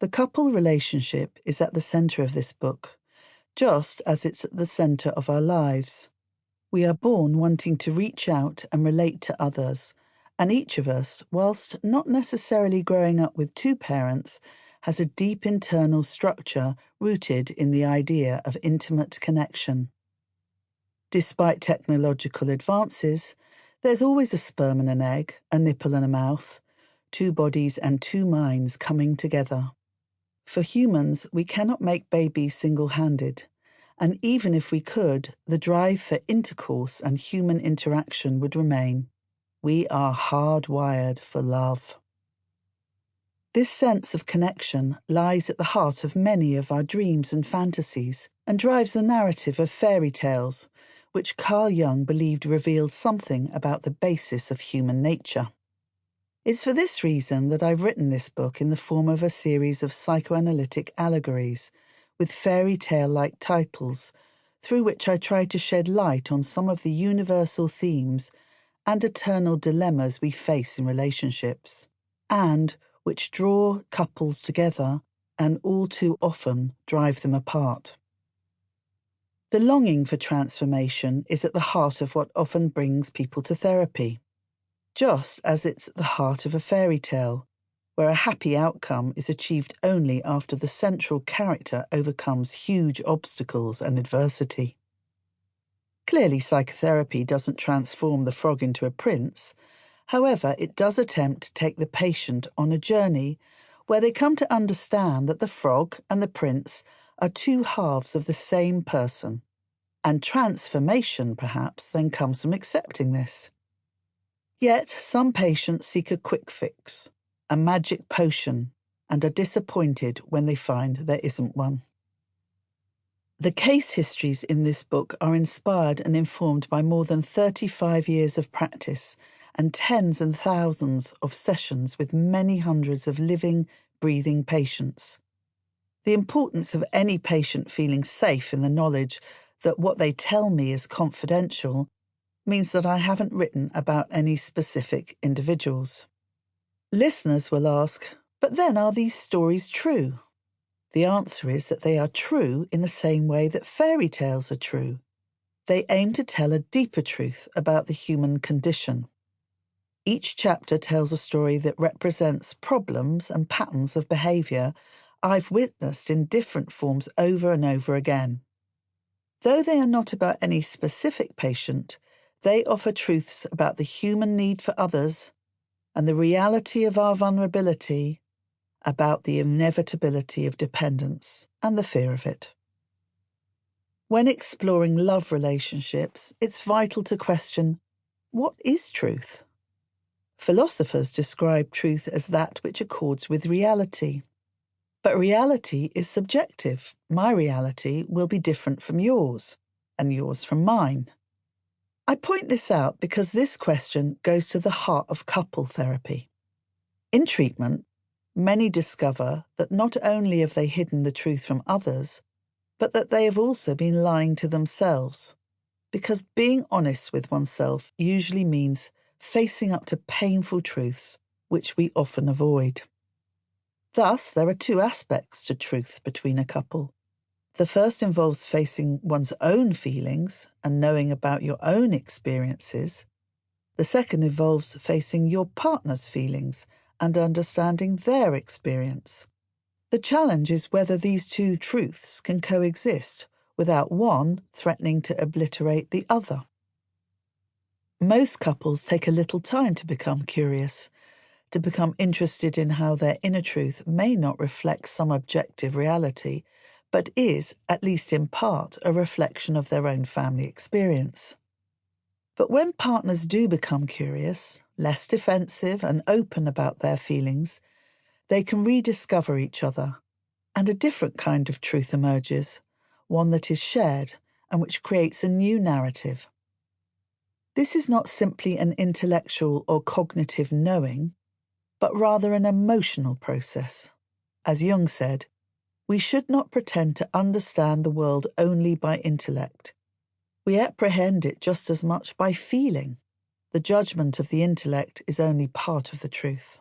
The couple relationship is at the centre of this book, just as it's at the centre of our lives. We are born wanting to reach out and relate to others, and each of us, whilst not necessarily growing up with two parents, has a deep internal structure rooted in the idea of intimate connection. Despite technological advances, there's always a sperm and an egg, a nipple and a mouth, two bodies and two minds coming together. For humans, we cannot make babies single-handed, and even if we could, the drive for intercourse and human interaction would remain. We are hardwired for love. This sense of connection lies at the heart of many of our dreams and fantasies and drives the narrative of fairy tales, which Carl Jung believed revealed something about the basis of human nature. It's for this reason that I've written this book in the form of a series of psychoanalytic allegories, with fairy tale-like titles, through which I try to shed light on some of the universal themes and eternal dilemmas we face in relationships, and which draw couples together and all too often drive them apart. The longing for transformation is at the heart of what often brings people to therapy, just as it's at the heart of a fairy tale, where a happy outcome is achieved only after the central character overcomes huge obstacles and adversity. Clearly, psychotherapy doesn't transform the frog into a prince. However, it does attempt to take the patient on a journey where they come to understand that the frog and the prince are two halves of the same person, and transformation, perhaps, then comes from accepting this. Yet, some patients seek a quick fix, a magic potion, and are disappointed when they find there isn't one. The case histories in this book are inspired and informed by more than 35 years of practice and tens and thousands of sessions with many hundreds of living, breathing patients. The importance of any patient feeling safe in the knowledge that what they tell me is confidential means that I haven't written about any specific individuals. Listeners will ask, but then are these stories true? The answer is that they are true in the same way that fairy tales are true. They aim to tell a deeper truth about the human condition. Each chapter tells a story that represents problems and patterns of behaviour I've witnessed in different forms over and over again. Though they are not about any specific patient, they offer truths about the human need for others and the reality of our vulnerability, about the inevitability of dependence and the fear of it. When exploring love relationships, it's vital to question, what is truth? Philosophers describe truth as that which accords with reality. But reality is subjective. My reality will be different from yours, and yours from mine. I point this out because this question goes to the heart of couple therapy. In treatment, many discover that not only have they hidden the truth from others, but that they have also been lying to themselves, because being honest with oneself usually means facing up to painful truths, which we often avoid. Thus, there are two aspects to truth between a couple. The first involves facing one's own feelings and knowing about your own experiences. The second involves facing your partner's feelings and understanding their experience. The challenge is whether these two truths can coexist without one threatening to obliterate the other. Most couples take a little time to become curious, to become interested in how their inner truth may not reflect some objective reality, but is, at least in part, a reflection of their own family experience. But when partners do become curious, less defensive and open about their feelings, they can rediscover each other, and a different kind of truth emerges, one that is shared and which creates a new narrative. This is not simply an intellectual or cognitive knowing, but rather an emotional process. As Jung said, we should not pretend to understand the world only by intellect. We apprehend it just as much by feeling. The judgment of the intellect is only part of the truth.